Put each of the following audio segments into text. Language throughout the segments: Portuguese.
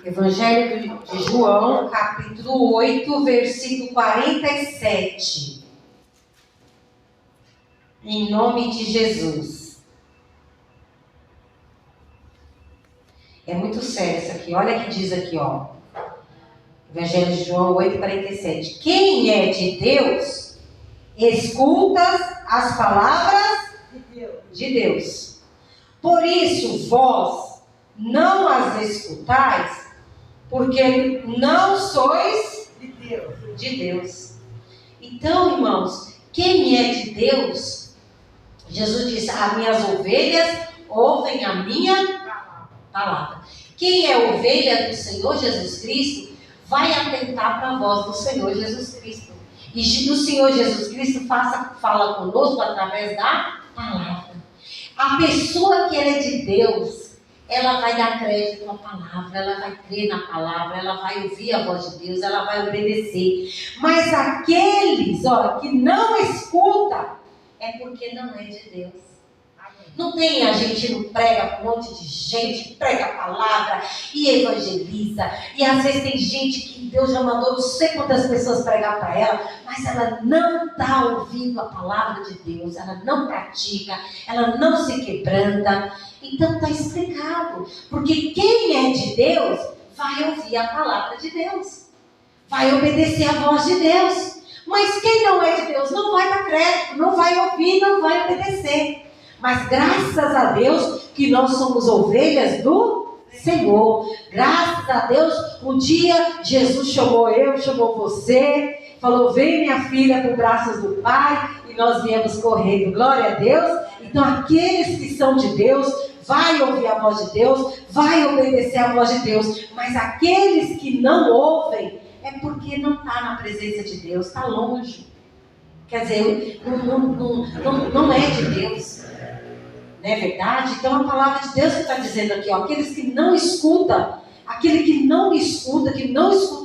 Evangelho de João, capítulo 8, versículo 47. Em nome de Jesus. É muito sério isso aqui. Olha o que diz aqui, ó. Evangelho de João 8, 47. Quem é de Deus, escuta as palavras de Deus. Por isso, vós não as escutais, porque não sois de Deus. Então, irmãos, quem é de Deus, Jesus disse, as minhas ovelhas ouvem a minha palavra. Quem é ovelha do Senhor Jesus Cristo, vai atentar para a voz do Senhor Jesus Cristo. E o Senhor Jesus Cristo fala conosco através da palavra. A pessoa que é de Deus, ela vai dar crédito à palavra, ela vai crer na palavra, ela vai ouvir a voz de Deus, ela vai obedecer. Mas aqueles, que não escutam, é porque não é de Deus. Não tem, a gente não prega para um monte de gente, prega a palavra e evangeliza. E às vezes tem gente que Deus já mandou não sei quantas pessoas pregar para ela, mas ela não está ouvindo a palavra de Deus, ela não pratica, ela não se quebranta. Então está explicado, porque quem é de Deus vai ouvir a palavra de Deus, vai obedecer a voz de Deus. Mas quem não é de Deus não vai dar crédito, não vai ouvir, não vai obedecer. Mas graças a Deus que nós somos ovelhas do Senhor. Graças a Deus, um dia Jesus chamou você, falou, vem minha filha para os braços do Pai, e nós viemos correndo. Glória a Deus. Então aqueles que são de Deus, vai ouvir a voz de Deus, vai obedecer a voz de Deus. Mas aqueles que não ouvem, é porque não está na presença de Deus, está longe. Quer dizer, não é de Deus. Não é verdade? Então a palavra de Deus que está dizendo aqui, aqueles que não escutam, aquele que não escuta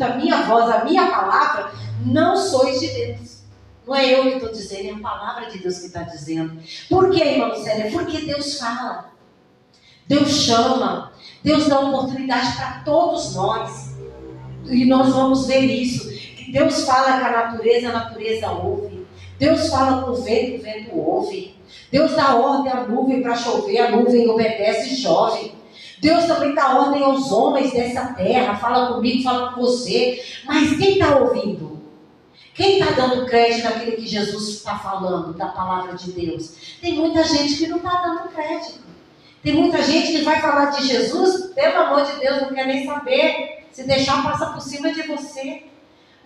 a minha voz, a minha palavra, não sois de Deus. Não é eu que estou dizendo, é a palavra de Deus que está dizendo. Por que, irmão Célia? Porque Deus fala, Deus chama, Deus dá oportunidade para todos nós. E nós vamos ver isso, que Deus fala com a natureza ouve. Deus fala com o vento ouve. Deus dá ordem à nuvem para chover, a nuvem obedece e chove. Deus também dá ordem aos homens dessa terra, fala comigo, fala com você. Mas quem está ouvindo? Quem está dando crédito naquilo que Jesus está falando, da palavra de Deus? Tem muita gente que não está dando crédito. Tem muita gente que vai falar de Jesus, pelo amor de Deus, não quer nem saber. Se deixar, passa por cima de você.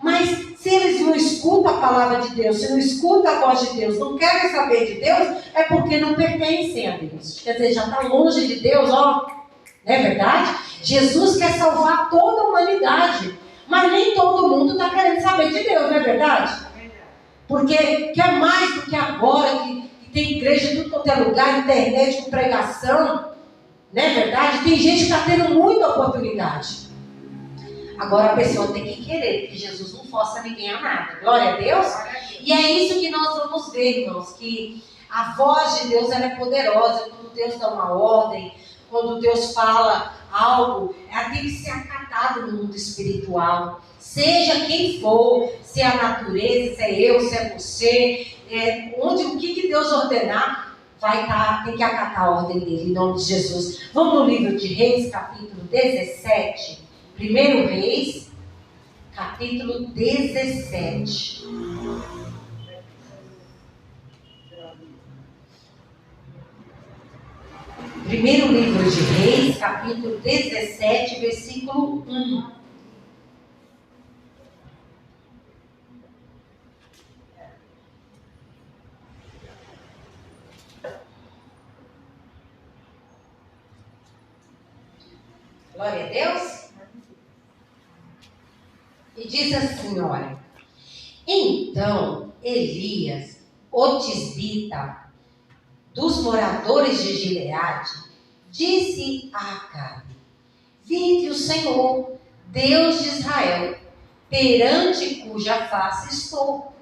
Mas se eles não escutam a palavra de Deus, se não escutam a voz de Deus, não querem saber de Deus, é porque não pertencem a Deus. Quer dizer, já está longe de Deus, Não é verdade? Jesus quer salvar toda a humanidade, mas nem todo mundo está querendo saber de Deus, não é verdade? Porque quer mais do que agora, que tem igreja em tudo quanto é lugar, internet com pregação, não é verdade? Tem gente que está tendo muita oportunidade. Agora a pessoa tem que querer, porque Jesus não força ninguém a nada. Glória a Deus. E é isso que nós vamos ver, irmãos, que a voz de Deus ela é poderosa. Quando Deus dá uma ordem, quando Deus fala algo, ela tem que ser acatada no mundo espiritual. Seja quem for, se é a natureza, se é eu, se é você, o que Deus ordenar, tem que acatar a ordem dele, em nome de Jesus. Vamos no livro de Reis, capítulo 17. 1 Reis, capítulo 17. Primeiro livro de Reis, capítulo 17, versículo 1. Glória a Deus. E diz assim, olha. Então, Elias, o tisbita, dos moradores de Gileade, disse a Acabe, vive o Senhor, Deus de Israel, perante cuja face estou,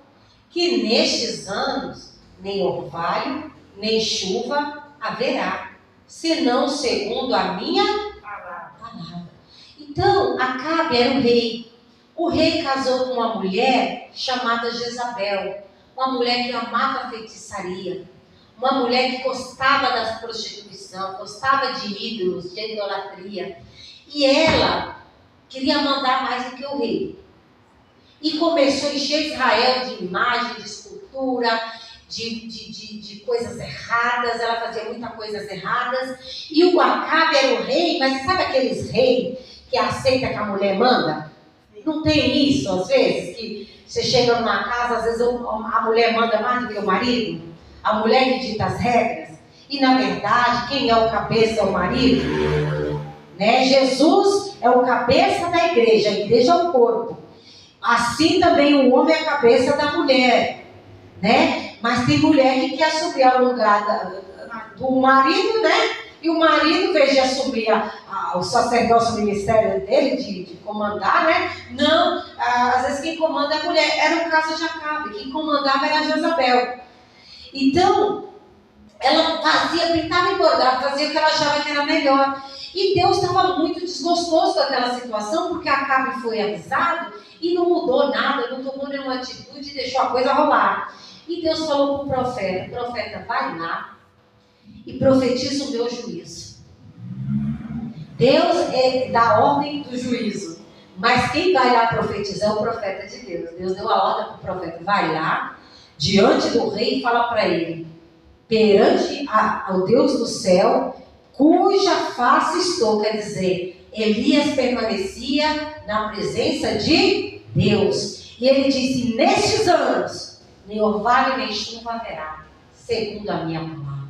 que nestes anos nem orvalho, nem chuva haverá, senão segundo a minha palavra. Então, Acabe era o rei. O rei casou com uma mulher chamada Jezabel, uma mulher que amava a feitiçaria, uma mulher que gostava da prostituição, gostava de ídolos, de idolatria. E ela queria mandar mais do que o rei. E começou a encher Israel de imagem, de escultura, de coisas erradas. Ela fazia muitas coisas erradas. E o Acabe era o rei, mas sabe aqueles reis que aceita que a mulher manda? Não tem isso, às vezes, que você chega numa casa, às vezes a mulher manda mais do que o marido? A mulher que dita as regras? E na verdade, quem é o cabeça é o marido? Né? Jesus é o cabeça da igreja, a igreja é o corpo. Assim também o homem é a cabeça da mulher, né? Mas tem mulher que quer assumir o lugar do marido, né? E o marido, em vez de assumir o sacerdócio, o ministério dele, de comandar, né? Não, às vezes quem comanda é a mulher. Era o caso de Acabe, quem comandava era a Jezabel. Então, ela pintava e bordava, fazia o que ela achava que era melhor. E Deus estava muito desgostoso daquela situação, porque Acabe foi avisado e não mudou nada, não tomou nenhuma atitude e deixou a coisa rolar. E Deus falou para o profeta, vai lá e profetiza o meu juízo. Deus dá ordem do juízo, mas quem vai lá profetizar é o profeta de Deus. Deus deu a ordem para o profeta, vai lá, diante do rei e fala para ele, perante ao Deus do céu, cuja face estou, quer dizer, Elias permanecia na presença de Deus. E ele disse, nestes anos, nem orvalho nem chuva haverá, segundo a minha palavra.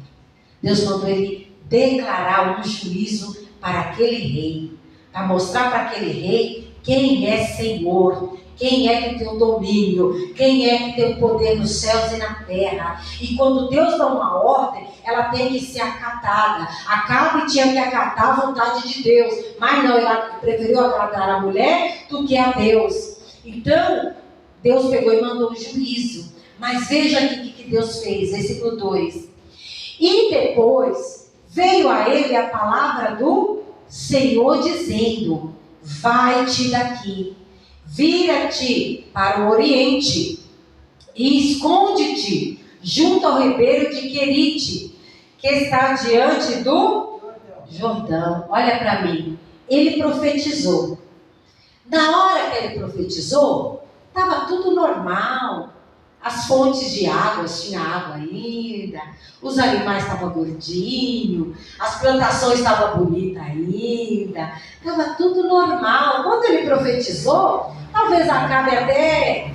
Deus mandou ele declarar um juízo para aquele rei, para mostrar para aquele rei quem é Senhor, quem é que tem o domínio, quem é que tem o poder nos céus e na terra. E quando Deus dá uma ordem, ela tem que ser acatada. Acabe tinha que acatar a vontade de Deus, mas não, ela preferiu agradar a mulher do que a Deus. Então, Deus pegou e mandou um juízo. Mas veja aqui o que Deus fez, versículo 2. E depois veio a ele a palavra do Senhor dizendo, vai-te daqui, vira-te para o oriente e esconde-te junto ao ribeiro de Querite, que está diante do Jordão. Olha para mim, ele profetizou. Na hora que ele profetizou, estava tudo normal. As fontes de água, tinha água ainda, os animais estavam gordinhos, as plantações estavam bonitas ainda, estava tudo normal. Quando ele profetizou, talvez Acabe até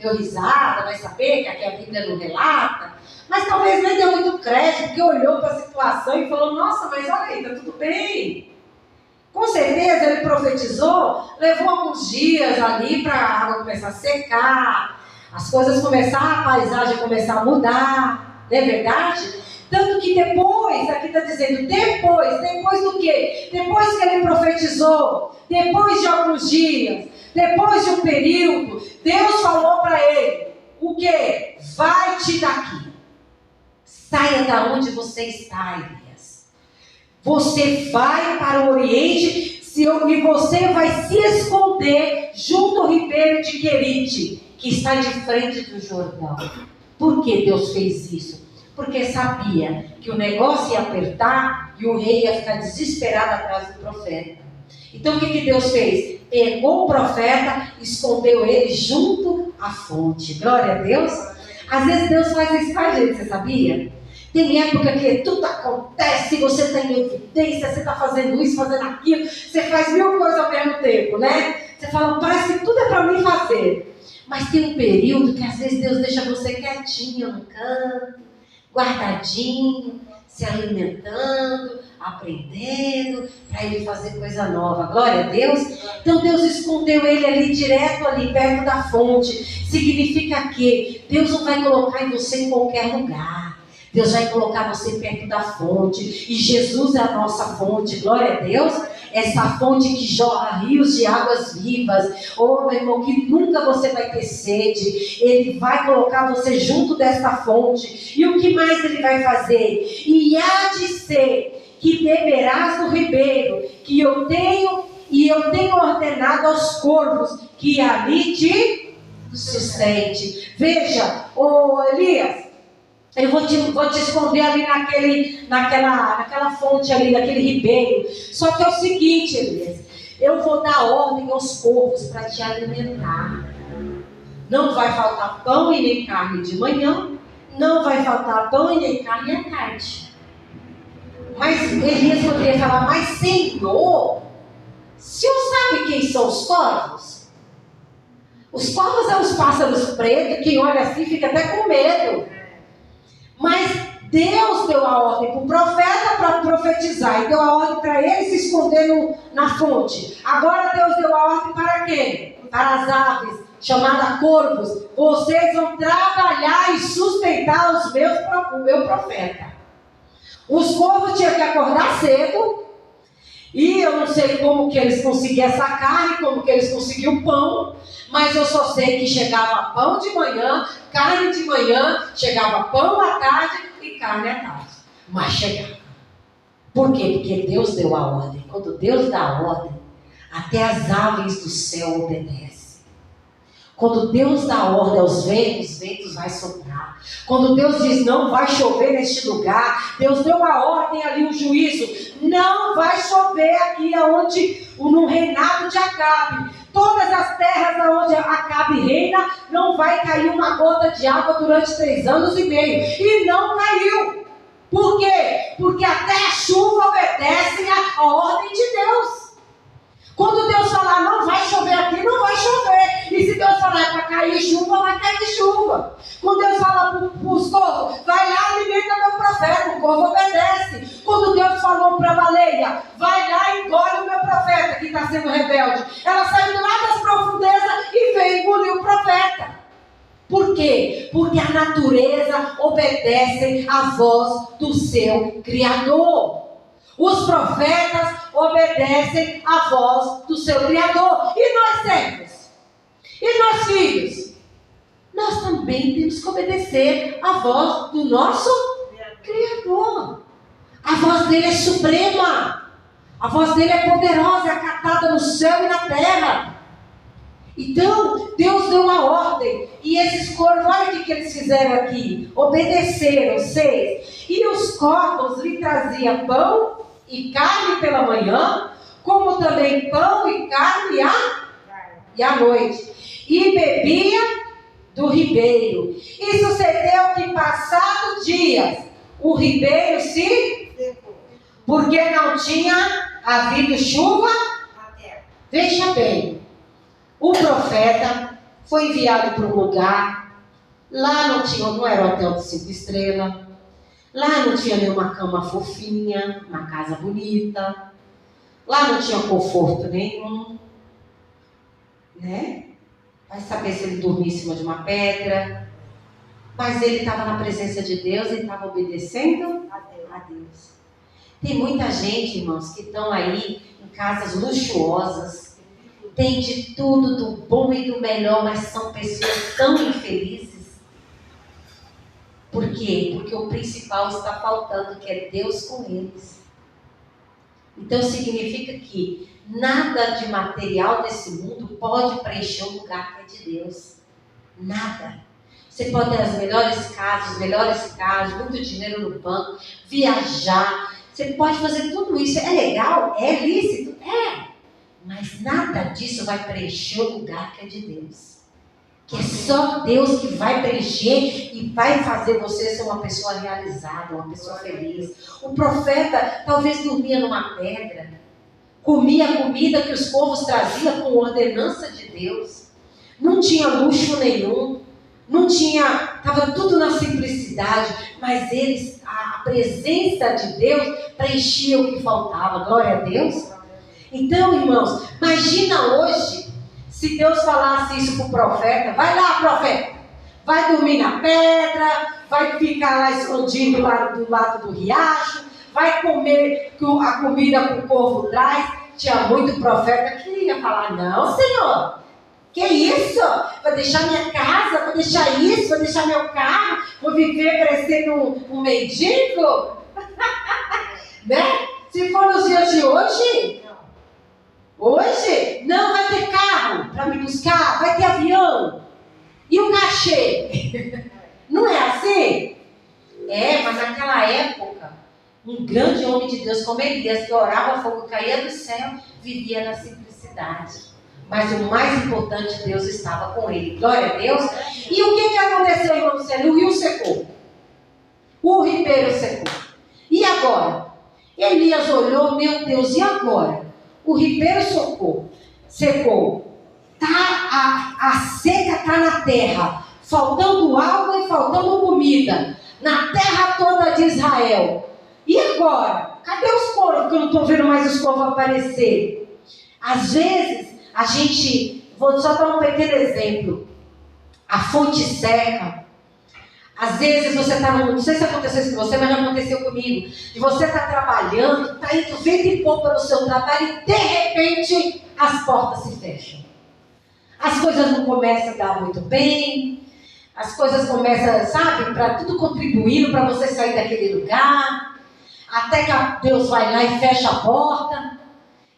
deu risada, vai saber que aqui a Bíblia não relata, mas talvez nem deu muito crédito, porque olhou para a situação e falou, nossa, mas olha aí, está tudo bem. Com certeza ele profetizou, levou alguns dias ali para a água começar a secar, as coisas começaram, a paisagem começar a mudar, não é verdade? Tanto que depois, aqui está dizendo, depois do quê? Depois que ele profetizou, depois de alguns dias, depois de um período, Deus falou para ele, o quê? Vai-te daqui, saia da onde você está, Elias. Você vai para o Oriente e você vai se esconder junto ao ribeiro de Querite, que está de frente do Jordão. Por que Deus fez isso? Porque sabia que o negócio ia apertar e o rei ia ficar desesperado atrás do profeta. Então o que Deus fez? Pegou o profeta, escondeu ele junto à fonte. Glória a Deus. Às vezes Deus faz isso com a gente, você sabia? Tem época que tudo acontece, você está em evidência, você está fazendo isso, fazendo aquilo, você faz mil coisas ao mesmo tempo, né? Você fala, parece que tudo é para mim fazer. Mas tem um período que às vezes Deus deixa você quietinho no canto, guardadinho, se alimentando, aprendendo, para ele fazer coisa nova. Glória a Deus. Então Deus escondeu ele ali, direto ali, perto da fonte. Significa que Deus não vai colocar em você em qualquer lugar. Deus vai colocar você perto da fonte. E Jesus é a nossa fonte. Glória a Deus. Essa fonte que jorra rios de águas vivas. Oh, meu irmão, que nunca você vai ter sede. Ele vai colocar você junto dessa fonte. E o que mais ele vai fazer? E há de ser que beberás do ribeiro que eu tenho e eu tenho ordenado aos corvos que ali te sustente. Veja, Elias, eu vou te esconder ali naquela fonte ali, naquele ribeiro. Só que é o seguinte, Elias, eu vou dar ordem aos corvos para te alimentar. Não vai faltar pão e nem carne de manhã, não vai faltar pão e nem carne à tarde. Mas Elias poderia falar, mas Senhor, o Senhor sabe quem são os corvos? Os corvos são os pássaros pretos, quem olha assim fica até com medo. Mas Deus deu a ordem para o profeta para profetizar, e deu a ordem para ele se esconder na fonte. Agora Deus deu a ordem para quem? Para as aves, chamadas corvos. Vocês vão trabalhar e sustentar o meu profeta. Os corvos tinham que acordar cedo, e eu não sei como que eles conseguiam essa carne, como que eles conseguiam pão, mas eu só sei que chegava pão de manhã, carne de manhã, chegava pão à tarde e carne à tarde. Mas chegava. Por quê? Porque Deus deu a ordem. Quando Deus dá a ordem, até as aves do céu obedecem. Quando Deus dá ordem aos ventos, os ventos vão soprar. Quando Deus diz não vai chover neste lugar, Deus deu a ordem ali, o juízo, não vai chover aqui no reinado de Acabe. Todas as terras onde Acabe reina, não vai cair uma gota de água durante 3 anos e meio. E não caiu. Por quê? Porque até a chuva obedece à ordem de Deus. Quando Deus falar, não vai chover aqui, não vai chover. E se Deus falar para cair chuva, vai cair chuva. Quando Deus fala para os corvos, vai lá e alimenta meu profeta, o corvo obedece. Quando Deus falou para a baleia, vai lá e engole o meu profeta, que está sendo rebelde. Ela saiu lá das profundezas e veio engolir o profeta. Por quê? Porque a natureza obedece à voz do seu Criador. Os profetas obedecem à voz do seu Criador. E nós servos? E nós filhos? Nós também temos que obedecer à voz do nosso Criador. A voz dele é suprema. A voz dele é poderosa, é acatada no céu e na terra. Então, Deus deu uma ordem. E esses corvos, olha o que eles fizeram aqui. Obedeceram, 6. E os corvos lhe traziam pão e carne pela manhã, como também pão e carne à noite. E bebia do ribeiro. E sucedeu que, passados dias, o ribeiro se... Porque não tinha havido chuva. Veja bem, o profeta foi enviado para um lugar. Lá não era hotel de 5 estrelas. Lá não tinha nenhuma cama fofinha, uma casa bonita. Lá não tinha conforto nenhum. Né? Vai saber se ele dormia em cima de uma pedra. Mas ele estava na presença de Deus e estava obedecendo a Deus. Tem muita gente, irmãos, que estão aí em casas luxuosas. Tem de tudo, do bom e do melhor, mas são pessoas tão infelizes. Por quê? Porque o principal está faltando, que é Deus com eles. Então significa que nada de material desse mundo pode preencher o lugar que é de Deus. Nada. Você pode ter as melhores casas, os melhores carros, muito dinheiro no banco, viajar. Você pode fazer tudo isso. É legal? É lícito? É. Mas nada disso vai preencher o lugar que é de Deus. Que é só Deus que vai preencher e vai fazer você ser uma pessoa realizada, uma pessoa feliz. O profeta talvez dormia numa pedra, comia a comida que os povos traziam com ordenança de Deus. Não tinha luxo nenhum, estava tudo na simplicidade, mas a presença de Deus preenchia o que faltava. Glória a Deus. Então, irmãos, imagina hoje, se Deus falasse isso para o profeta: vai lá, profeta, vai dormir na pedra, vai ficar lá escondido do lado do riacho, vai comer a comida que o povo traz. Tinha muito profeta que ia falar: não, Senhor, que isso? Vou deixar minha casa, vou deixar isso, vou deixar meu carro, vou viver parecendo um mendigo? Né? Se for nos dias de hoje, Hoje, não vai ter carro para me buscar, vai ter avião. E o cachê? Não é assim? É, mas naquela época, um grande homem de Deus como Elias, que orava, fogo caía do céu, vivia na simplicidade. Mas o mais importante, Deus estava com ele. Glória a Deus. E o que aconteceu, irmão Luciano? O rio secou. O ribeiro secou. E agora? Elias olhou, meu Deus, e agora? O ribeiro secou. A seca está na terra. Faltando água e faltando comida. Na terra toda de Israel. E agora? Cadê os corvos? Porque eu não estou vendo mais os corvos aparecer. Às vezes, a gente... Vou só dar um pequeno exemplo. A fonte seca. Às vezes você está não sei se aconteceu isso com você, mas já aconteceu comigo. E você está trabalhando, está indo vento e poupa no seu trabalho e de repente as portas se fecham. As coisas não começam a dar muito bem. As coisas começam, sabe, para tudo contribuindo para você sair daquele lugar. Até que Deus vai lá e fecha a porta.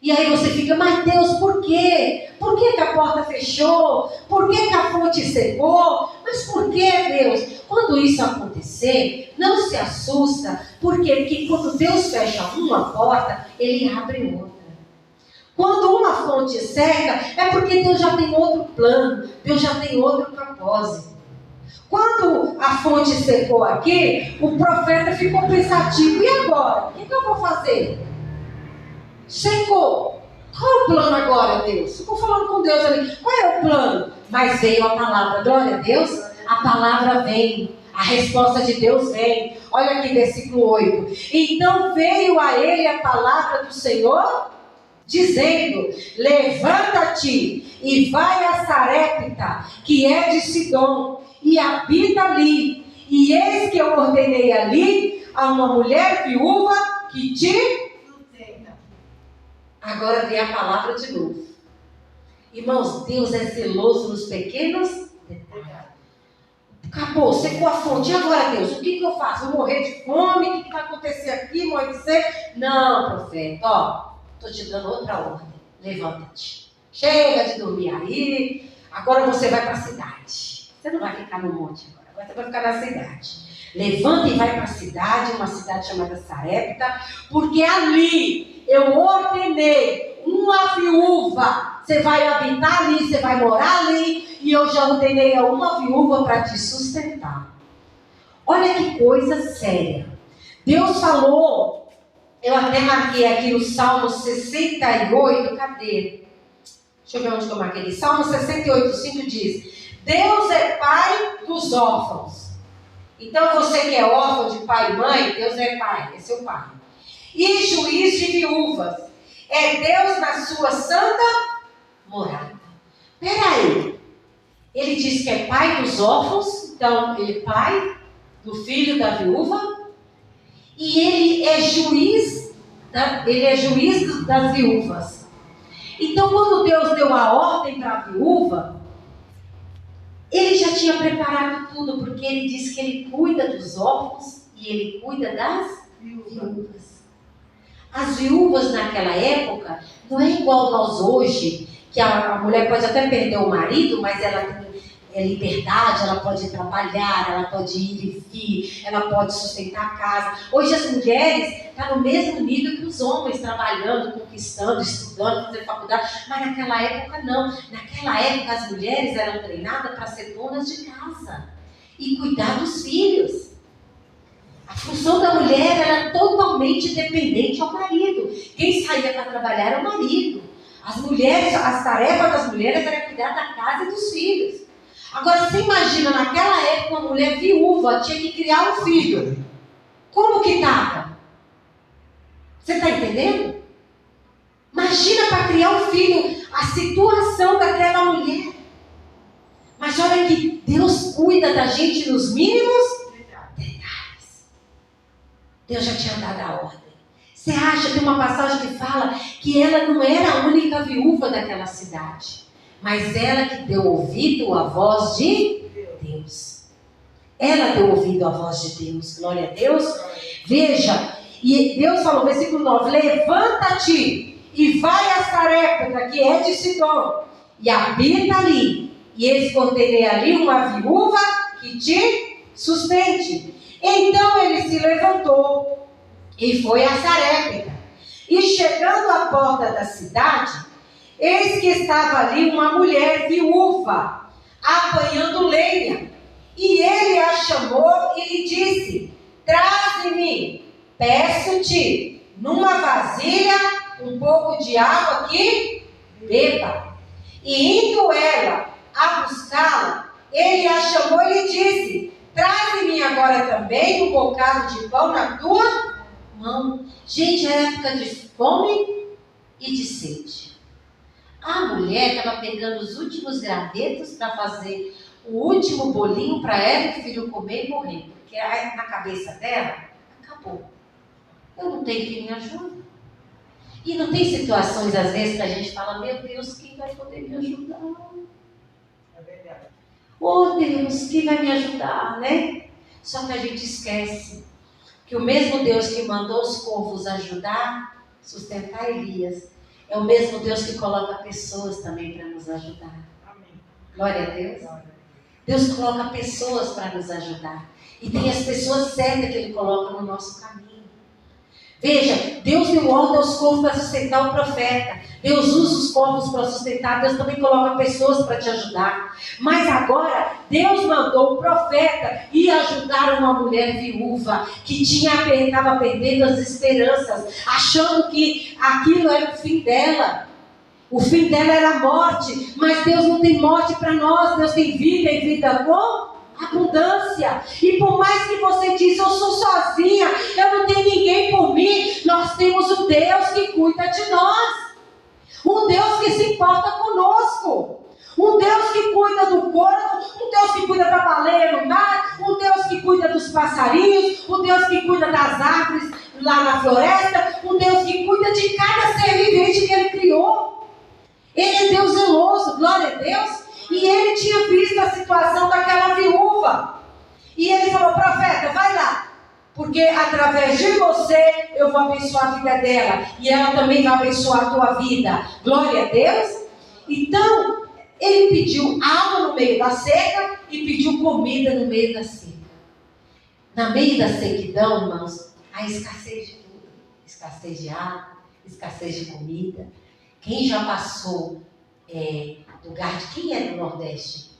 E aí você fica, mas Deus, por quê? Por que a porta fechou? Por que a fonte secou? Mas por que, Deus? Quando isso acontecer, não se assusta. Por quê? Porque quando Deus fecha uma porta, Ele abre outra. Quando uma fonte seca, é porque Deus já tem outro plano. Deus já tem outro propósito. Quando a fonte secou aqui, o profeta ficou pensativo. E agora? O que eu vou fazer? Secou. Qual é o plano agora, Deus? Ficou falando com Deus ali. Qual é o plano? Mas veio a palavra. Glória a Deus. A palavra vem. A resposta de Deus vem. Olha aqui, versículo 8. Então veio a ele a palavra do Senhor, dizendo: levanta-te e vai a Sarepta, que é de Sidom, e habita ali. E eis que eu ordenei ali a uma mulher viúva que te... Agora vem a palavra de novo. Irmãos, Deus é zeloso nos pequenos detalhes. Acabou, secou a fonte. E agora, Deus, o que eu faço? Vou morrer de fome? O que vai acontecer aqui? Moisés? Não, profeta, ó, estou te dando outra ordem. Levanta-te. Chega de dormir aí. Agora você vai para a cidade. Você não vai ficar no monte agora você vai ficar na cidade. Levanta e vai para a cidade, uma cidade chamada Sarepta, porque ali eu ordenei uma viúva. Você vai habitar ali, você vai morar ali, e eu já ordenei a uma viúva para te sustentar. Olha que coisa séria. Deus falou, eu até marquei aqui no Salmo 68, cadê? Deixa eu ver onde que eu marquei. Salmo 68, 5 diz: Deus é pai dos órfãos. Então você que é órfão de pai e mãe, Deus é pai, é seu pai. E juiz de viúvas. É Deus na sua santa morada. Peraí. Ele diz que é pai dos órfãos, então ele é pai do filho da viúva. E ele é juiz, das viúvas. Então quando Deus deu a ordem para a viúva, Ele já tinha preparado tudo, porque Ele diz que Ele cuida dos órfãos e Ele cuida das viúvas. As viúvas naquela época não é igual nós hoje, que a mulher pode até perder o marido, mas ela tem liberdade, ela pode trabalhar, ela pode ir e vir, ela pode sustentar a casa. Hoje as mulheres estão no mesmo nível que os homens, trabalhando, conquistando, estudando, fazendo faculdade, mas naquela época não. Naquela época as mulheres eram treinadas para ser donas de casa e cuidar dos filhos. A função da mulher era totalmente dependente ao marido. Quem saía para trabalhar era o marido. As tarefas das mulheres era cuidar da casa e dos filhos. Agora, você imagina, naquela época, uma mulher viúva tinha que criar um filho. Como que estava? Você está entendendo? Imagina para criar um filho, a situação daquela mulher. Mas olha que Deus cuida da gente nos mínimos detalhes. Deus já tinha dado a ordem. Você acha, tem uma passagem que fala que ela não era a única viúva daquela cidade, mas ela que deu ouvido à voz de Deus. Ela deu ouvido à voz de Deus. Glória a Deus. Veja, e Deus falou, versículo 9: levanta-te e vai a Sarepta, que é de Sidom, e habita ali, e esconderei ali uma viúva que te sustente. Então ele se levantou e foi a Sarepta. E chegando à porta da cidade, eis que estava ali uma mulher viúva, apanhando lenha. E ele a chamou e lhe disse: traze-me, peço-te, numa vasilha, um pouco de água que beba. E indo ela a buscá-la, ele a chamou e lhe disse: traze-me agora também um bocado de pão na tua mão. Gente, é época de fome e de sede. A mulher estava pegando os últimos gravetos para fazer o último bolinho para ela e o filho comer e morrer. Porque na cabeça dela, acabou. Eu não tenho quem me ajude. E não tem situações, às vezes, que a gente fala: meu Deus, quem vai poder me ajudar? É verdade. Oh Deus, quem vai me ajudar, né? Só que a gente esquece que o mesmo Deus que mandou os povos ajudar, sustentar Elias, é o mesmo Deus que coloca pessoas também para nos ajudar. Amém. Glória a Deus. Deus coloca pessoas para nos ajudar. E tem as pessoas certas que Ele coloca no nosso caminho. Veja, Deus deu ordem aos corpos para sustentar o profeta. Deus usa os corpos para sustentar. Deus também coloca pessoas para te ajudar. Mas agora, Deus mandou o profeta ir ajudar uma mulher viúva que estava perdendo as esperanças, achando que aquilo era o fim dela. O fim dela era a morte. Mas Deus não tem morte para nós. Deus tem vida e vida com abundância. E por mais que você diz: eu sou sozinha, eu não tenho ninguém por mim, nós temos um Deus que cuida de nós, um Deus que se importa conosco, um Deus que cuida do corvo, um Deus que cuida da baleia no mar, um Deus que cuida dos passarinhos, um Deus que cuida das árvores lá na floresta, um Deus que cuida de cada ser vivente que Ele criou. Ele é Deus zeloso, glória a Deus. E ele tinha visto a situação daquela viúva. E ele falou: profeta, vai lá, porque através de você eu vou abençoar a vida dela, e ela também vai abençoar a tua vida. Glória a Deus. Então ele pediu água no meio da seca e pediu comida no meio da seca. No meio da sequidão, irmãos, há escassez de tudo. Escassez de água, escassez de comida. Quem já passou lugar de quem é do Nordeste?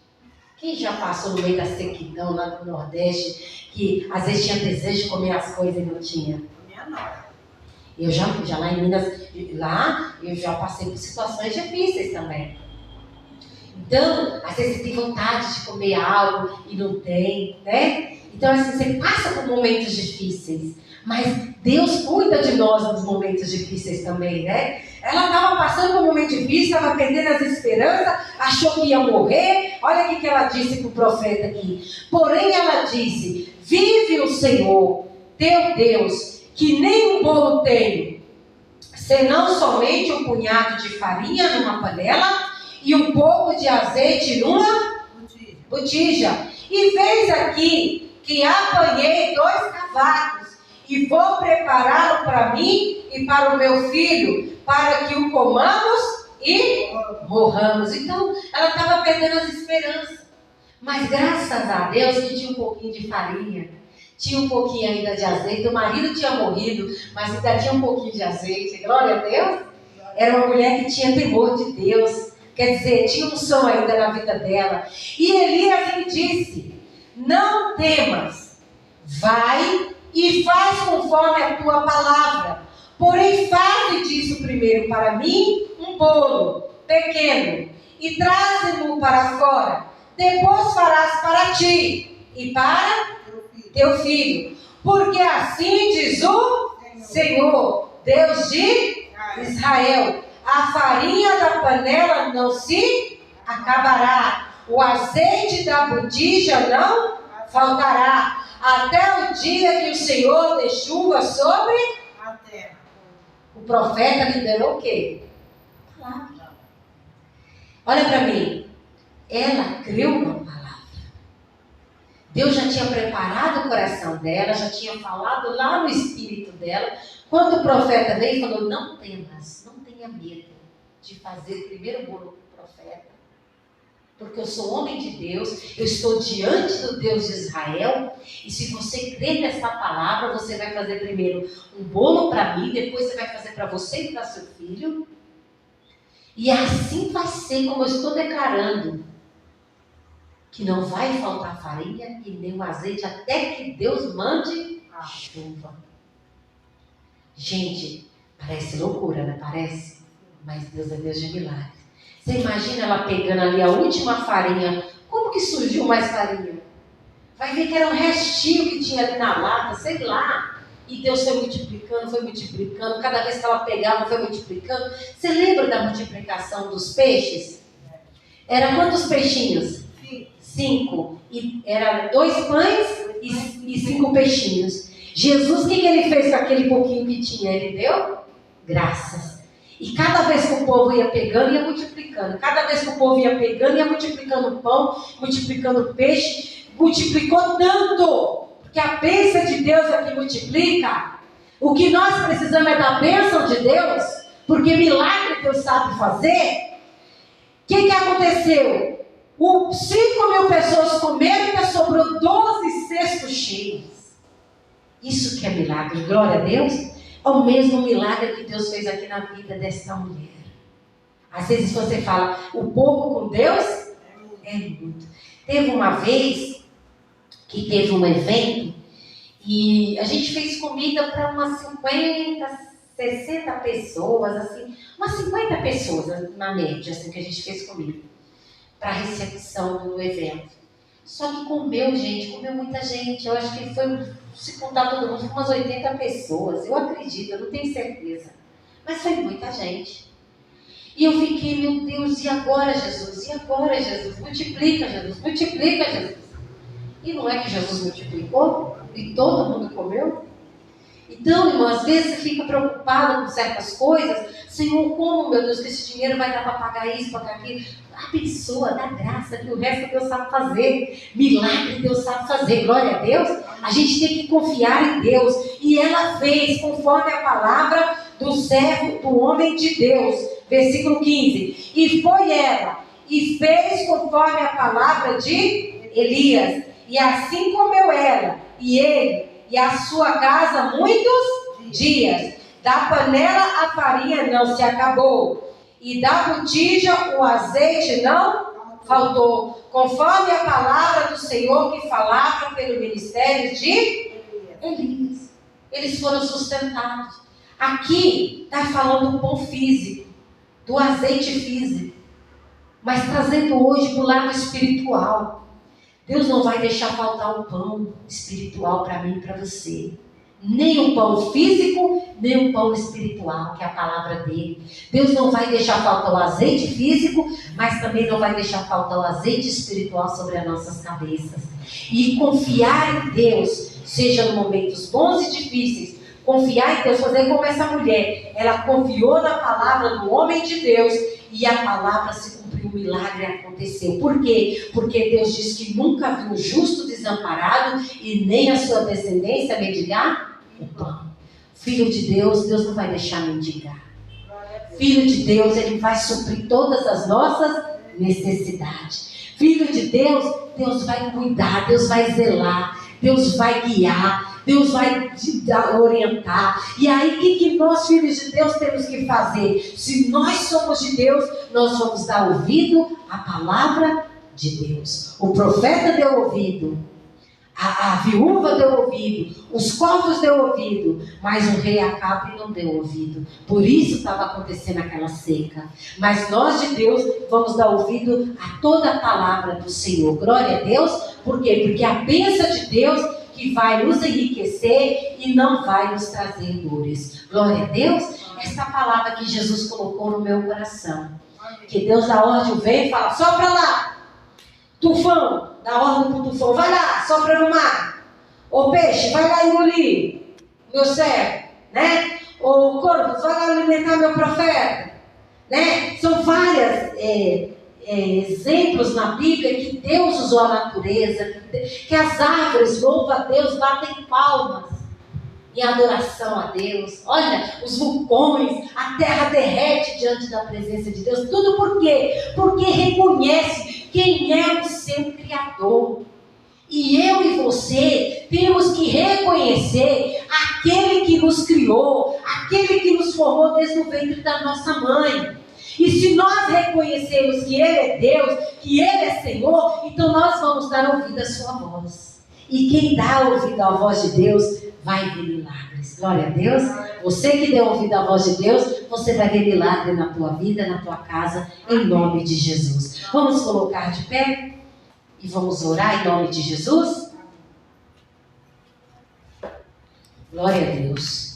Quem já passou no meio da sequidão lá do Nordeste, que às vezes tinha desejo de comer as coisas e não tinha? Minha nora. Eu já lá em Minas, lá eu já passei por situações difíceis também. Então, às vezes você tem vontade de comer algo e não tem, né? Então, assim, você passa por momentos difíceis, mas Deus cuida de nós nos momentos difíceis também, né? Ela estava passando por um momento difícil, estava perdendo as esperanças, achou que ia morrer. Olha o que ela disse para o profeta aqui. Porém, ela disse: vive o Senhor, teu Deus, que nem um bolo tenho, senão somente um punhado de farinha numa panela e um pouco de azeite numa botija. E veis aqui que apanhei 2 cavacos e vou prepará-lo para mim e para o meu filho, para que o comamos e morramos. Então, ela estava perdendo as esperanças. Mas graças a Deus que tinha um pouquinho de farinha, tinha um pouquinho ainda de azeite. O marido tinha morrido, mas ainda tinha um pouquinho de azeite. Glória a Deus. Era uma mulher que tinha temor de Deus. Quer dizer, tinha um som ainda na vida dela. E Elias lhe disse: não temas, vai e faz conforme a tua palavra. Porém, faze disso primeiro para mim um bolo pequeno e traze-mo para fora. Depois farás para ti e para teu filho. Porque assim diz o Senhor, Deus de Israel: a farinha da panela não se acabará, o azeite da botija não faltará, até o dia que o Senhor dê chuva sobre A terra. o profeta liberou o quê? Palavra. Olha para mim. Ela creu na palavra. Deus já tinha preparado o coração dela, já tinha falado lá no espírito dela. Quando o profeta veio e falou: não temas, não tenha tenha medo de fazer primeiro o bolo para o profeta, porque eu sou homem de Deus, eu estou diante do Deus de Israel, e se você crer nessa palavra, você vai fazer primeiro um bolo para mim, depois você vai fazer para você e para seu filho, e assim vai ser como eu estou declarando, que não vai faltar farinha e nem o azeite, até que Deus mande a chuva. Gente, parece loucura, né? Parece, mas Deus é Deus de milagres. Você imagina ela pegando ali a última farinha, como que surgiu mais farinha? Vai ver que era um restinho que tinha ali na lata, sei lá. E Deus foi multiplicando, cada vez que ela pegava foi multiplicando. Você lembra da multiplicação dos peixes? Era quantos peixinhos? 5. E era 2 pães e 5 peixinhos. Jesus, o que ele fez com aquele pouquinho que tinha? Ele deu graças. E cada vez que o povo ia pegando, ia multiplicando. Cada vez que o povo ia pegando, ia multiplicando o pão, multiplicando o peixe. Multiplicou tanto, porque a bênção de Deus é que multiplica. O que nós precisamos é da bênção de Deus, porque milagre Deus sabe fazer. O que aconteceu? 5.000 pessoas comeram e ainda sobrou 12 cestos cheios. Isso que é milagre, glória a Deus. É o mesmo milagre que Deus fez aqui na vida dessa mulher. Às vezes você fala, o pouco com Deus é muito. Teve uma vez que teve um evento e a gente fez comida para umas 50, 60 pessoas, assim, umas 50 pessoas na média, assim, que a gente fez comida para a recepção do evento. Só que comeu muita gente. Eu acho que foi, se contar todo mundo, foi umas 80 pessoas. Eu acredito, eu não tenho certeza. Mas foi muita gente. E eu fiquei, meu Deus, e agora, Jesus? E agora, Jesus? Multiplica, Jesus, multiplica, Jesus. E não é que Jesus multiplicou? E todo mundo comeu? Então, irmão, às vezes você fica preocupado com certas coisas. Senhor, como, meu Deus, que esse dinheiro vai dar para pagar isso, pagar aquilo? Abençoa, dá graça, que o resto Deus sabe fazer. Milagre Deus sabe fazer, glória a Deus. A gente tem que confiar em Deus. E ela fez conforme a palavra do servo, do homem de Deus. Versículo 15. E foi ela, e fez conforme a palavra de Elias. E assim comeu ela, e ele, e a sua casa muitos dias. Da panela a farinha não se acabou, e da botija o azeite não faltou, conforme a palavra do Senhor que falava pelo ministério de Elias. Eles foram sustentados. Aqui está falando do pão físico, do azeite físico, mas trazendo hoje para o lado espiritual. Deus não vai deixar faltar o pão espiritual para mim e para você. Nem o pão físico, nem o pão espiritual, que é a palavra dele. Deus não vai deixar faltar o azeite físico, mas também não vai deixar faltar o azeite espiritual sobre as nossas cabeças. E confiar em Deus, seja em momentos bons e difíceis, confiar em Deus, fazer como essa mulher. Ela confiou na palavra do homem de Deus e a palavra se cumpriu, o milagre aconteceu. Por quê? Porque Deus diz que nunca viu o justo desamparado e nem a sua descendência mendigar o pão. Filho de Deus, Deus não vai deixar mendigar. Filho de Deus, Ele vai suprir todas as nossas necessidades. Filho de Deus, Deus vai cuidar, Deus vai zelar, Deus vai guiar, Deus vai te orientar. E aí, o que nós, filhos de Deus, temos que fazer? Se nós somos de Deus, nós vamos dar ouvido à palavra de Deus. O profeta deu ouvido, a viúva deu ouvido, os corvos deu ouvido, mas o rei Acabe não deu ouvido. Por isso estava acontecendo aquela seca. Mas nós de Deus vamos dar ouvido a toda a palavra do Senhor. Glória a Deus. Por quê? Porque a bênção de Deus que vai nos enriquecer e não vai nos trazer dores. Glória a Deus. Essa palavra que Jesus colocou no meu coração. Que Deus dá ordem, vem e fala, sopra lá. Tufão, dá ordem pro tufão, vai lá, sopra no mar. Ô peixe, vai lá engolir meu servo, né? Ô corvo, vai lá alimentar meu profeta, né? São vários exemplos na Bíblia que Deus usou a natureza, que as árvores, louva a Deus, batem palmas. em adoração a Deus. Olha, os vulcões, a terra derrete diante da presença de Deus. Tudo por quê? Porque reconhece quem é o seu Criador. E eu e você temos que reconhecer aquele que nos criou, aquele que nos formou desde o ventre da nossa mãe. E se nós reconhecermos que Ele é Deus, que Ele é Senhor, então nós vamos dar ouvido à sua voz. E quem dá ouvido à voz de Deus vai ver milagres. Glória a Deus. Você que deu ouvido à voz de Deus, você vai ver milagre na tua vida, na tua casa, em nome de Jesus. Vamos colocar de pé e vamos orar em nome de Jesus? Glória a Deus.